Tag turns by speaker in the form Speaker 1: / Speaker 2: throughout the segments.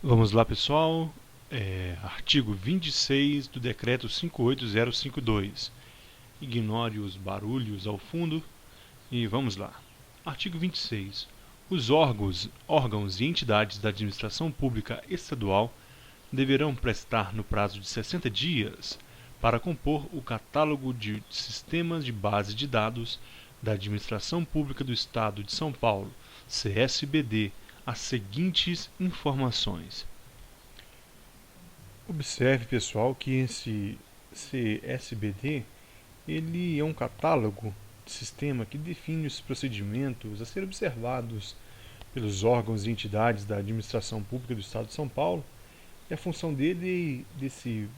Speaker 1: Vamos lá, pessoal. Artigo 26 do Decreto 58052. Ignore os barulhos ao fundo e vamos lá. Artigo 26. Os órgãos e entidades da administração pública estadual deverão prestar no prazo de 60 dias para compor o catálogo de sistemas de base de dados da Administração Pública do Estado de São Paulo, CSBD, as seguintes informações. Observe, pessoal, que esse CSBD ele é um catálogo de sistema que define os procedimentos a serem observados pelos órgãos e entidades da administração pública do Estado de São Paulo. E a função desse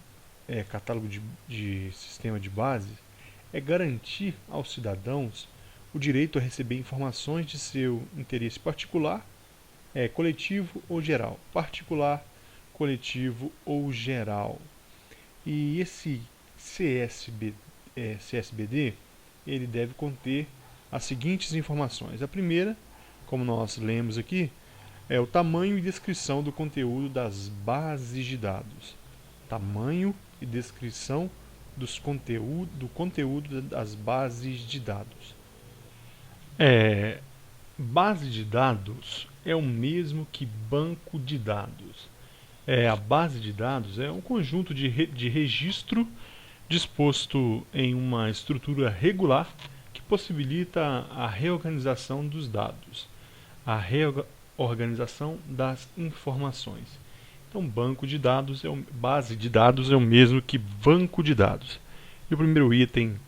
Speaker 1: catálogo de sistema de base é garantir aos cidadãos o direito a receber informações de seu interesse particular, coletivo ou geral. Particular, coletivo ou geral. E esse CSBD ele deve conter as seguintes informações. A primeira, como nós lemos aqui, é o tamanho e descrição do conteúdo das bases de dados. Tamanho e descrição do conteúdo das bases de dados. Base de dados é o mesmo que banco de dados. A base de dados é um conjunto de registro disposto em uma estrutura regular que possibilita a reorganização dos dados, a reorganização das informações. Então, base de dados é o mesmo que banco de dados. E o primeiro item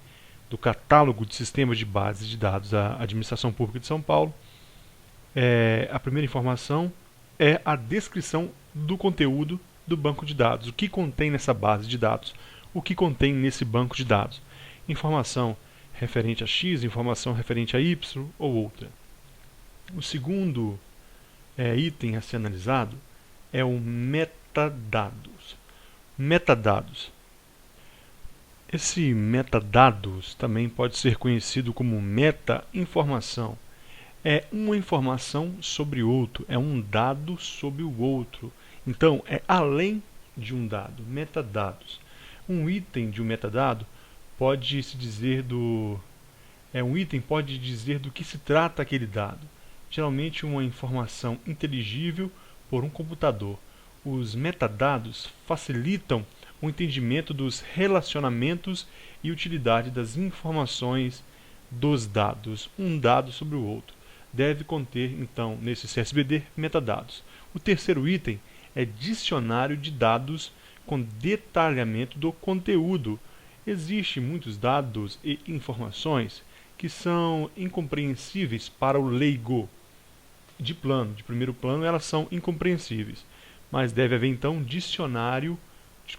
Speaker 1: do catálogo de sistemas de bases de dados da Administração Pública de São Paulo, a primeira informação é a descrição do conteúdo do banco de dados, o que contém nessa base de dados, o que contém nesse banco de dados. Informação referente a X, informação referente a Y ou outra. O segundo item a ser analisado é o metadados. Metadados. Esse metadados também pode ser conhecido como meta-informação. É uma informação sobre outro, é um dado sobre o outro. Então, é além de um dado, metadados. Um item de um metadado pode se dizer um item pode dizer do que se trata aquele dado. Geralmente uma informação inteligível por um computador. Os metadados facilitam o entendimento dos relacionamentos e utilidade das informações dos dados, um dado sobre o outro. Deve conter, então, nesse CSBD, metadados. O terceiro item é dicionário de dados com detalhamento do conteúdo. Existem muitos dados e informações que são incompreensíveis para o leigo. De primeiro plano, elas são incompreensíveis. Mas deve haver, então, um dicionário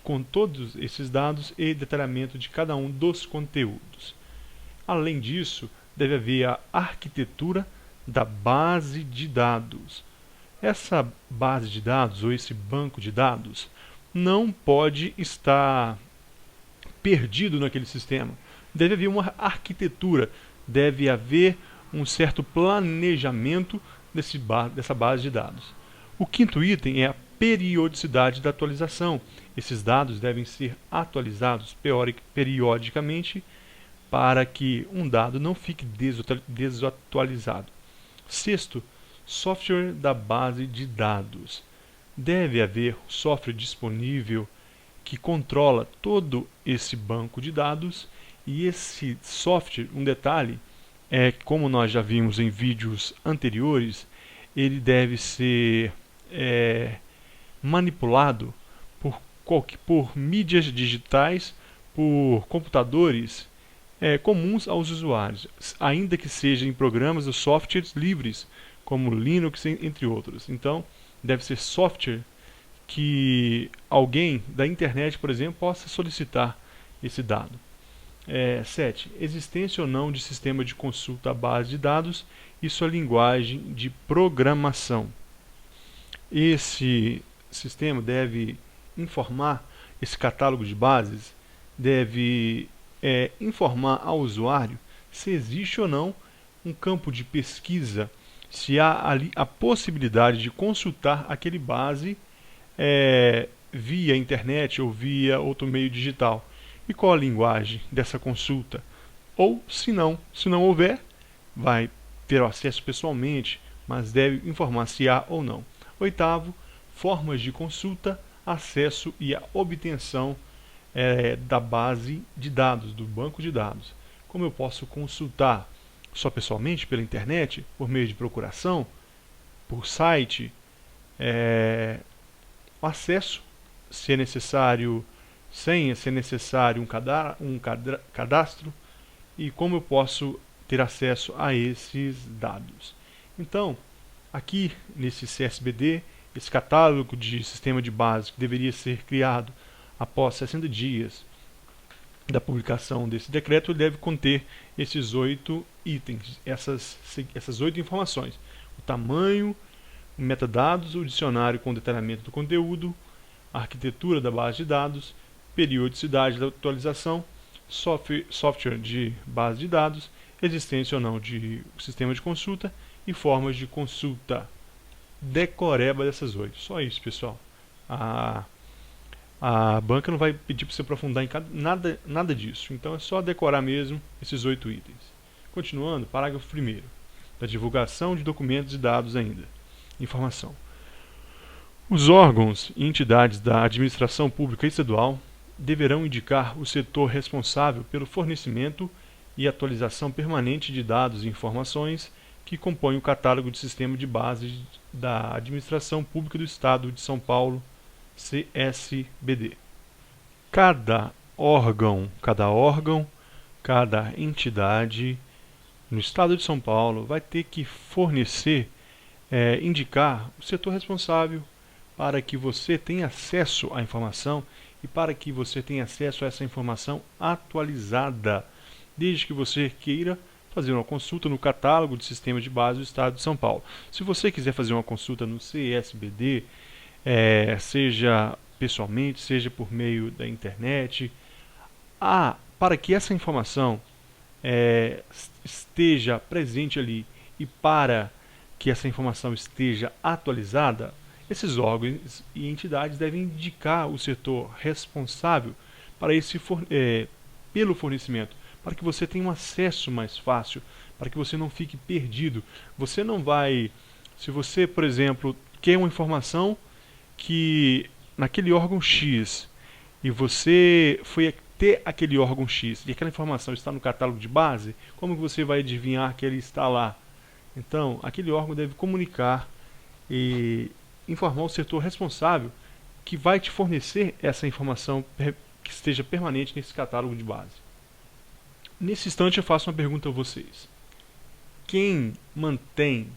Speaker 1: com todos esses dados e detalhamento de cada um dos conteúdos. Além disso, deve haver a arquitetura da base de dados. Essa base de dados ou esse banco de dados não pode estar perdido naquele sistema. Deve haver uma arquitetura, deve haver um certo planejamento dessa base de dados. O quinto item é a periodicidade da atualização. Esses dados devem ser atualizados periodicamente para que um dado não fique desatualizado. Sexto, software da base de dados. Deve haver software disponível que controla todo esse banco de dados, e esse software, um detalhe, como nós já vimos em vídeos anteriores, ele deve ser manipulado por mídias digitais, por computadores comuns aos usuários, ainda que seja em programas ou softwares livres, como Linux, entre outros. Então, deve ser software que alguém da internet, por exemplo, possa solicitar esse dado. 7. Existência ou não de sistema de consulta à base de dados e sua linguagem de programação. Esse sistema deve informar, esse catálogo de bases deve informar ao usuário se existe ou não um campo de pesquisa, se há ali a possibilidade de consultar aquele base via internet ou via outro meio digital. E qual a linguagem dessa consulta? Ou, se não houver, vai ter o acesso pessoalmente, mas deve informar se há ou não. Oitavo, formas de consulta, acesso e a obtenção da base de dados, do banco de dados. Como eu posso consultar só pessoalmente, pela internet, por meio de procuração, por site, o acesso, se é necessário senha, se é necessário um cadastro, e como eu posso ter acesso a esses dados. Então, aqui nesse CSBD, esse catálogo de sistema de base que deveria ser criado após 60 dias da publicação desse decreto, deve conter esses 8 itens, essas 8 informações: o tamanho, o metadados, o dicionário com detalhamento do conteúdo, a arquitetura da base de dados, periodicidade da atualização, software de base de dados, existência ou não de sistema de consulta e formas de consulta. Decoreba dessas 8. Só isso, pessoal. A banca não vai pedir para você aprofundar em nada disso. Então é só decorar mesmo esses 8 itens. Continuando, parágrafo 1º. Da divulgação de documentos e dados ainda. Informação. Os órgãos e entidades da administração pública estadual deverão indicar o setor responsável pelo fornecimento e atualização permanente de dados e informações que compõem o catálogo de sistema de base da Administração Pública do Estado de São Paulo, CSBD. Cada órgão, cada entidade no Estado de São Paulo vai ter que fornecer, indicar o setor responsável para que você tenha acesso à informação e para que você tenha acesso a essa informação atualizada, desde que você queira fazer uma consulta no catálogo de sistema de base do Estado de São Paulo. Se você quiser fazer uma consulta no CSBD, seja pessoalmente, seja por meio da internet, para que essa informação esteja presente ali e para que essa informação esteja atualizada, esses órgãos e entidades devem indicar o setor responsável para pelo fornecimento, para que você tenha um acesso mais fácil, para que você não fique perdido. Você não vai, se você, por exemplo, quer uma informação que naquele órgão X e você foi até aquele órgão X e aquela informação está no catálogo de base, como você vai adivinhar que ele está lá? Então, aquele órgão deve comunicar e informar o setor responsável que vai te fornecer essa informação que esteja permanente nesse catálogo de base. Nesse instante eu faço uma pergunta a vocês. Quem mantém,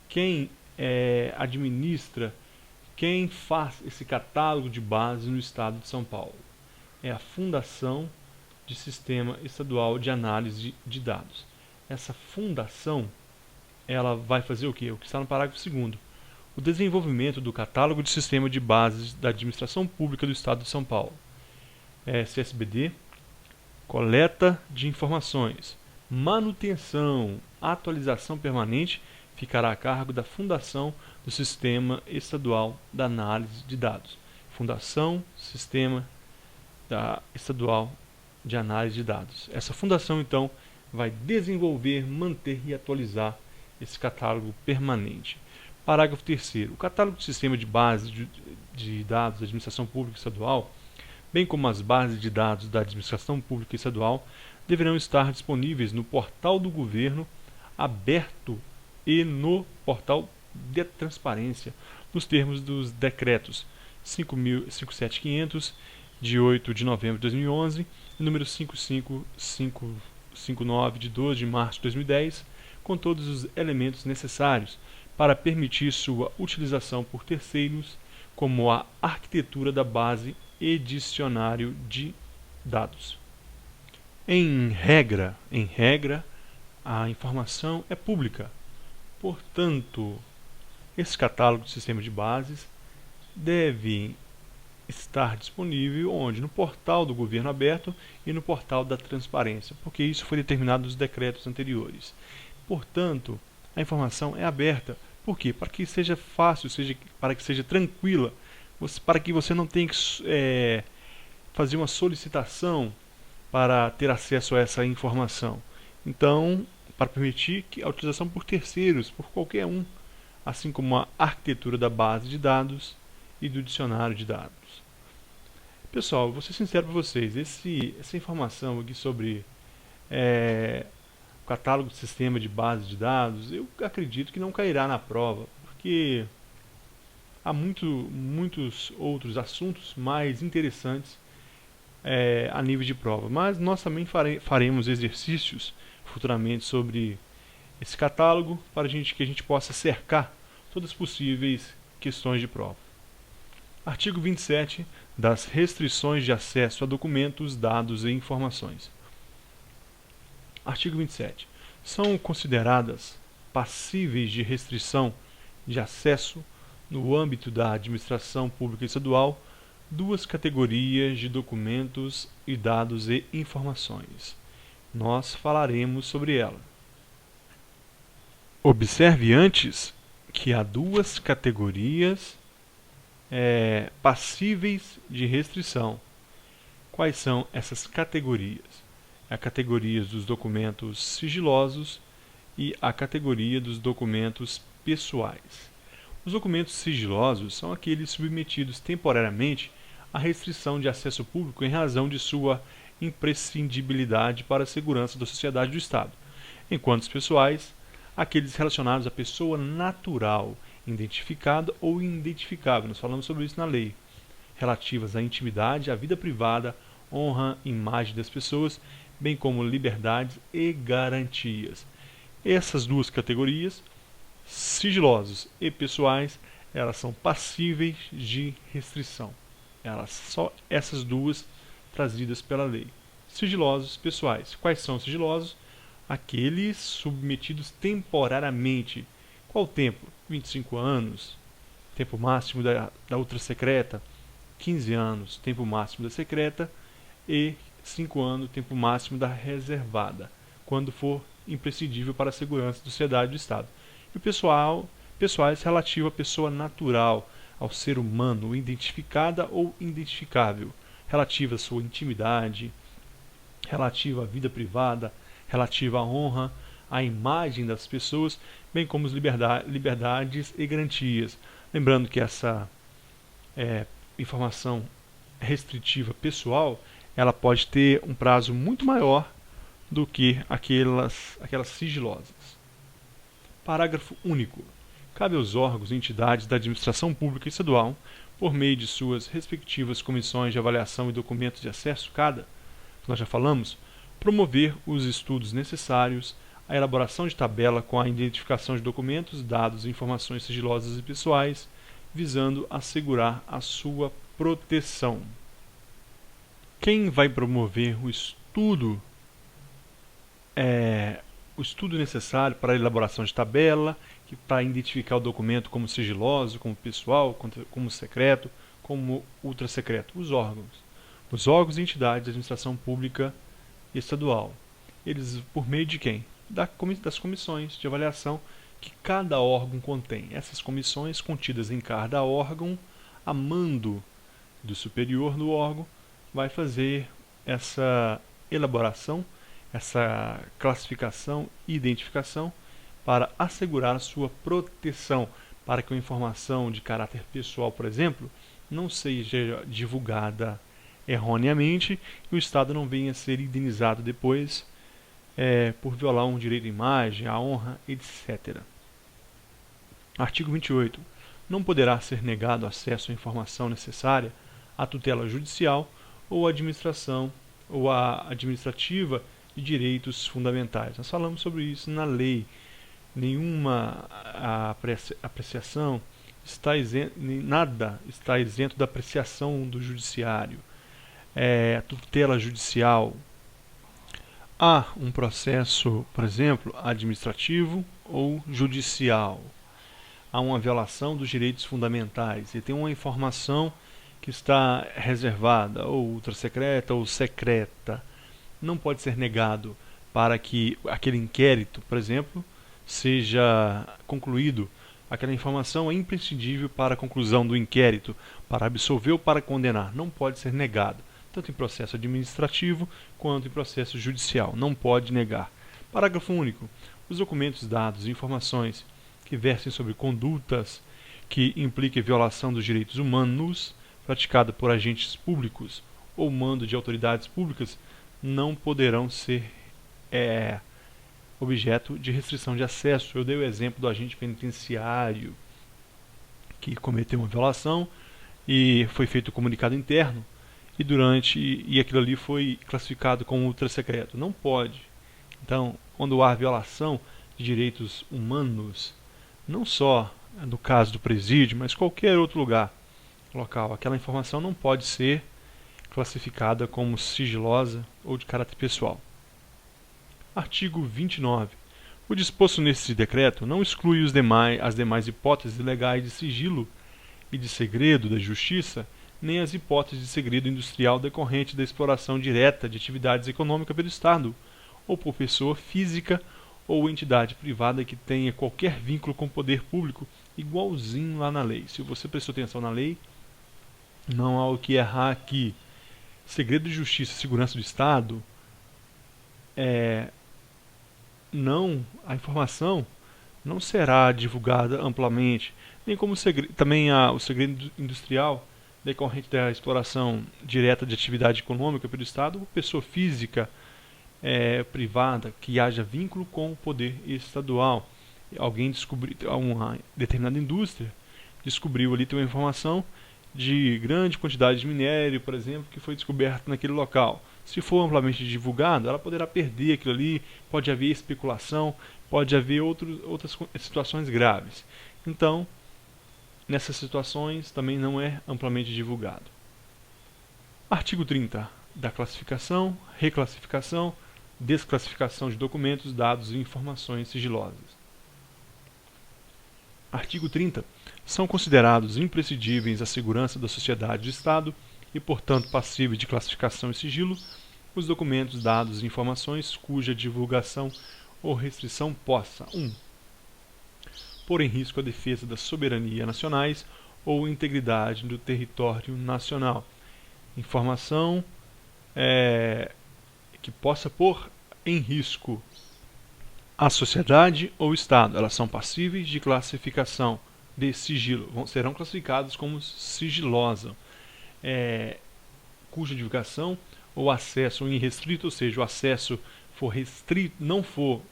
Speaker 1: quem administra, quem faz esse catálogo de base no Estado de São Paulo? É a Fundação de Sistema Estadual de Análise de Dados. Essa fundação, ela vai fazer o quê? O que está no parágrafo 2º. O desenvolvimento do catálogo de sistema de bases da Administração Pública do Estado de São Paulo. CSBD, coleta de informações, manutenção, atualização permanente ficará a cargo da Fundação do Sistema Estadual da Análise de Dados. Fundação Sistema Estadual de Análise de Dados. Essa fundação, então, vai desenvolver, manter e atualizar esse catálogo permanente. Parágrafo 3º. O catálogo de sistema de base de dados da Administração Pública Estadual, bem como as bases de dados da Administração Pública Estadual, deverão estar disponíveis no portal do Governo aberto e no portal de transparência, nos termos dos decretos 57500, de 8 de novembro de 2011, e número 55559, de 12 de março de 2010, com todos os elementos necessários para permitir sua utilização por terceiros, como a arquitetura da base e dicionário de dados. Em regra, a informação é pública. Portanto, esse catálogo de sistema de bases deve estar disponível onde? No portal do Governo Aberto e no portal da Transparência, porque isso foi determinado nos decretos anteriores. Portanto, a informação é aberta. Por quê? Para que seja fácil, para que seja tranquila para que você não tenha que fazer uma solicitação para ter acesso a essa informação. Então, para permitir a utilização por terceiros, por qualquer um, assim como a arquitetura da base de dados e do dicionário de dados. Pessoal, vou ser sincero para vocês, essa informação aqui sobre o catálogo de sistema de base de dados, eu acredito que não cairá na prova, porque há muitos outros assuntos mais interessantes a nível de prova. Mas nós também faremos exercícios futuramente sobre esse catálogo para que a gente possa cercar todas as possíveis questões de prova. Artigo 27 das restrições de acesso a documentos, dados e informações. Artigo 27. São consideradas passíveis de restrição de acesso no âmbito da administração pública estadual duas categorias de documentos e dados e informações. Nós falaremos sobre ela. Observe antes que há duas categorias passíveis de restrição. Quais são essas categorias? A categoria dos documentos sigilosos e a categoria dos documentos pessoais. Os documentos sigilosos são aqueles submetidos temporariamente à restrição de acesso público em razão de sua imprescindibilidade para a segurança da sociedade e do Estado, enquanto os pessoais, aqueles relacionados à pessoa natural, identificada ou identificável. Nós falamos sobre isso na lei, relativas à intimidade, à vida privada, honra, imagem das pessoas, bem como liberdades e garantias. Essas duas categorias, sigilosos e pessoais, elas são passíveis de restrição. Só essas duas trazidas pela lei. Sigilosos, pessoais. Quais são os sigilosos? Aqueles submetidos temporariamente. Qual o tempo? 25 anos, tempo máximo da ultra secreta, 15 anos, tempo máximo da secreta, e 5 anos, tempo máximo da reservada, quando for imprescindível para a segurança da sociedade e do Estado. E o pessoais relativo à pessoa natural, ao ser humano, identificada ou identificável, relativa à sua intimidade, relativa à vida privada, relativa à honra, à imagem das pessoas, bem como as liberdades e garantias. Lembrando que essa informação restritiva pessoal, ela pode ter um prazo muito maior do que aquelas sigilosas. Parágrafo único. Cabe aos órgãos e entidades da administração pública estadual, por meio de suas respectivas comissões de avaliação e documentos de acesso, nós já falamos, promover os estudos necessários, a elaboração de tabela com a identificação de documentos, dados e informações sigilosas e pessoais, visando assegurar a sua proteção. Quem vai promover o estudo necessário para a elaboração de tabela, para identificar o documento como sigiloso, como pessoal, como secreto, como ultra secreto? Os órgãos. Os órgãos e entidades da administração pública estadual. Eles, por meio de quem? Das comissões de avaliação que cada órgão contém. Essas comissões contidas em cada órgão, a mando do superior do órgão, vai fazer essa elaboração, essa classificação e identificação para assegurar a sua proteção, para que a informação de caráter pessoal, por exemplo, não seja divulgada erroneamente e o Estado não venha a ser indenizado depois por violar um direito à imagem, à honra, etc. Artigo 28. Não poderá ser negado acesso à informação necessária à tutela judicial ou à administrativa de direitos fundamentais. Nós falamos sobre isso na lei. Nenhuma apreciação nada está isento da apreciação do judiciário. A tutela judicial. Há um processo, por exemplo, administrativo ou judicial. Há uma violação dos direitos fundamentais e tem uma informação que está reservada, ou ultrasecreta ou secreta. Não pode ser negado para que aquele inquérito, por exemplo, seja concluído, aquela informação é imprescindível para a conclusão do inquérito, para absolver ou para condenar, não pode ser negada, tanto em processo administrativo quanto em processo judicial, não pode negar. Parágrafo único. Os documentos, dados e informações que versem sobre condutas que impliquem violação dos direitos humanos praticada por agentes públicos ou mando de autoridades públicas não poderão ser objeto de restrição de acesso. Eu dei o exemplo do agente penitenciário que cometeu uma violação e foi feito o comunicado interno e aquilo ali foi classificado como ultra secreto. Não pode. Então, quando há violação de direitos humanos, não só no caso do presídio, mas qualquer outro local, aquela informação não pode ser classificada como sigilosa ou de caráter pessoal. Artigo 29. O disposto nesse decreto não exclui as demais hipóteses legais de sigilo e de segredo da Justiça, nem as hipóteses de segredo industrial decorrente da exploração direta de atividades econômicas pelo Estado, ou por pessoa física ou entidade privada que tenha qualquer vínculo com o poder público, igualzinho lá na lei. Se você prestou atenção na lei, não há o que errar aqui. Segredo de justiça e segurança do Estado, a informação não será divulgada amplamente, nem como também o segredo industrial decorrente da exploração direta de atividade econômica pelo Estado ou pessoa física privada que haja vínculo com o poder estadual. Alguém descobriu, uma determinada indústria descobriu ali, tem uma informação de grande quantidade de minério, por exemplo, que foi descoberto naquele local. Se for amplamente divulgado, ela poderá perder aquilo ali, pode haver especulação, pode haver outras situações graves. Então, nessas situações também não é amplamente divulgado. Artigo 30. Da classificação, reclassificação, desclassificação de documentos, dados e informações sigilosas. Artigo 30. São considerados imprescindíveis à segurança da sociedade e do Estado e, portanto, passíveis de classificação e sigilo os documentos, dados e informações cuja divulgação ou restrição possa 1. Pôr em risco a defesa da soberania nacionais ou integridade do território nacional. Informação que possa pôr em risco a sociedade ou o Estado. Elas são passíveis de classificação de sigilo, serão classificadas como sigilosa, cuja divulgação ou acesso irrestrito, ou seja, o acesso for restrito, não for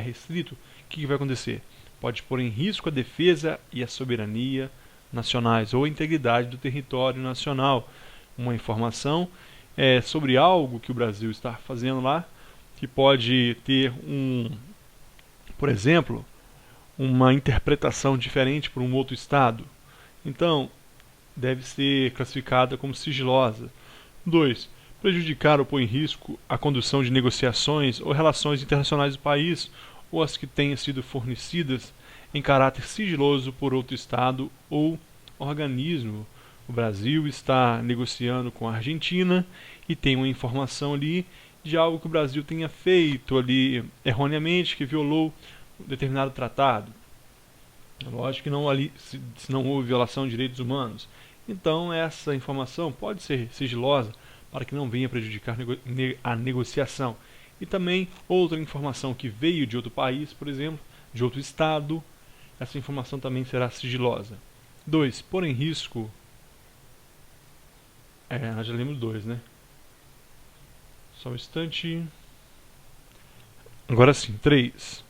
Speaker 1: restrito, o que vai acontecer? Pode pôr em risco a defesa e a soberania nacionais ou a integridade do território nacional. Uma informação sobre algo que o Brasil está fazendo lá, que pode ter por exemplo, uma interpretação diferente por um outro Estado. Então, deve ser classificada como sigilosa. 2. Prejudicar ou pôr em risco a condução de negociações ou relações internacionais do país, ou as que tenham sido fornecidas em caráter sigiloso por outro Estado ou organismo. O Brasil está negociando com a Argentina e tem uma informação ali de algo que o Brasil tenha feito ali erroneamente, que violou um determinado tratado. Lógico que não ali, se não houve violação de direitos humanos. Então essa informação pode ser sigilosa para que não venha prejudicar a negociação. E também outra informação que veio de outro país, por exemplo, de outro estado, essa informação também será sigilosa. 2. Pôr em risco... nós já lemos 2, né? Só um instante. Agora sim, 3.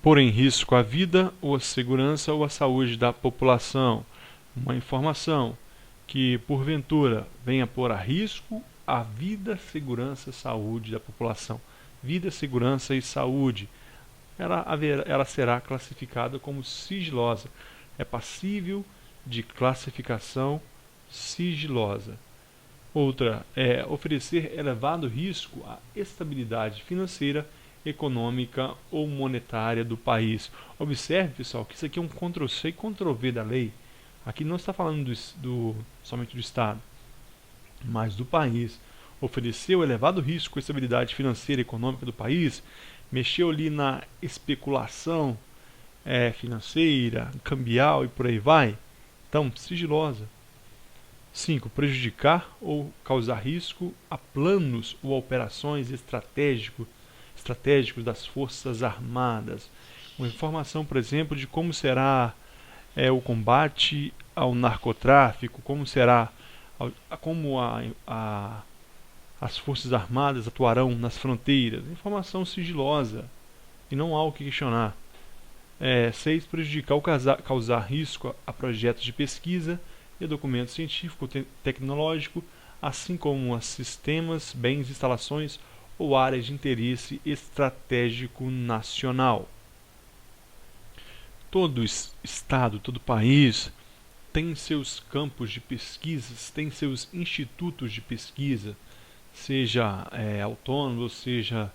Speaker 1: Pôr em risco a vida ou a segurança ou a saúde da população. Uma informação que, porventura, venha pôr a risco a vida, segurança, saúde da população. Vida, segurança e saúde. Ela será classificada como sigilosa. É passível de classificação sigilosa. Outra é oferecer elevado risco à estabilidade financeira, econômica ou monetária do país. Observe, pessoal, que isso aqui é um Ctrl+C e Ctrl+V da lei. Aqui não está falando somente do Estado, mas do país. Ofereceu elevado risco à estabilidade financeira e econômica do país, mexeu ali na especulação financeira, cambial e por aí vai. Então, sigilosa. 5. Prejudicar ou causar risco a planos ou operações estratégicos das Forças Armadas. Uma informação, por exemplo, de como será o combate ao narcotráfico, como será como as Forças Armadas atuarão nas fronteiras. Informação sigilosa e não há o que questionar. 6. Prejudicar ou causar risco a projetos de pesquisa e documento científico-tecnológico, assim como a sistemas, bens, instalações ou áreas de interesse estratégico nacional. Todo estado, todo país tem seus campos de pesquisas, tem seus institutos de pesquisa, seja autônomo, seja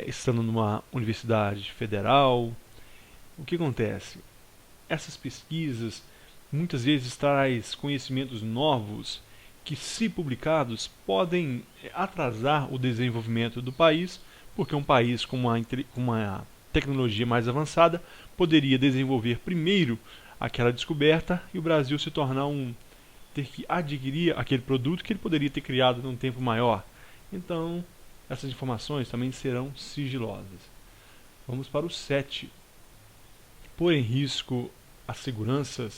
Speaker 1: estando numa universidade federal. O que acontece? Essas pesquisas muitas vezes traz conhecimentos novos que, se publicados, podem atrasar o desenvolvimento do país, porque um país com uma tecnologia mais avançada poderia desenvolver primeiro aquela descoberta e o Brasil se tornar ter que adquirir aquele produto que ele poderia ter criado num tempo maior. Então, essas informações também serão sigilosas. Vamos para o 7. Pôr em risco a segurança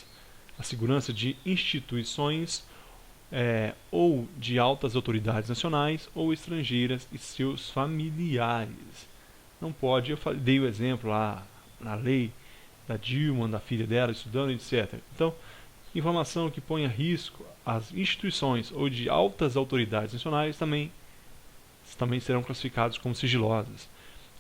Speaker 1: de instituições ou de altas autoridades nacionais ou estrangeiras e seus familiares. Não pode, eu dei o exemplo lá na lei da Dilma, da filha dela estudando, etc. Então, informação que ponha em risco as instituições ou de altas autoridades nacionais também serão classificadas como sigilosas.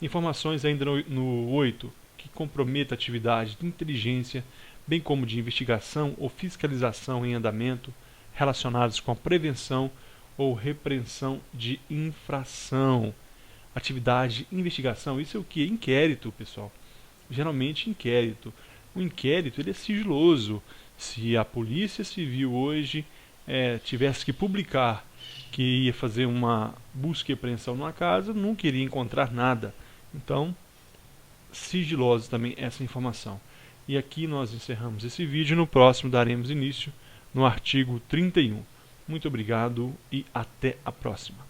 Speaker 1: Informações ainda no 8, que comprometa atividade de inteligência, bem como de investigação ou fiscalização em andamento relacionados com a prevenção ou repreensão de infração. Atividade de investigação, isso é o que? Inquérito, pessoal. Geralmente inquérito. O inquérito ele é sigiloso. Se a Polícia Civil hoje tivesse que publicar que ia fazer uma busca e apreensão numa casa, nunca iria encontrar nada. Então, sigilosa também essa informação. E aqui nós encerramos esse vídeo. No próximo daremos início no artigo 31. Muito obrigado e até a próxima.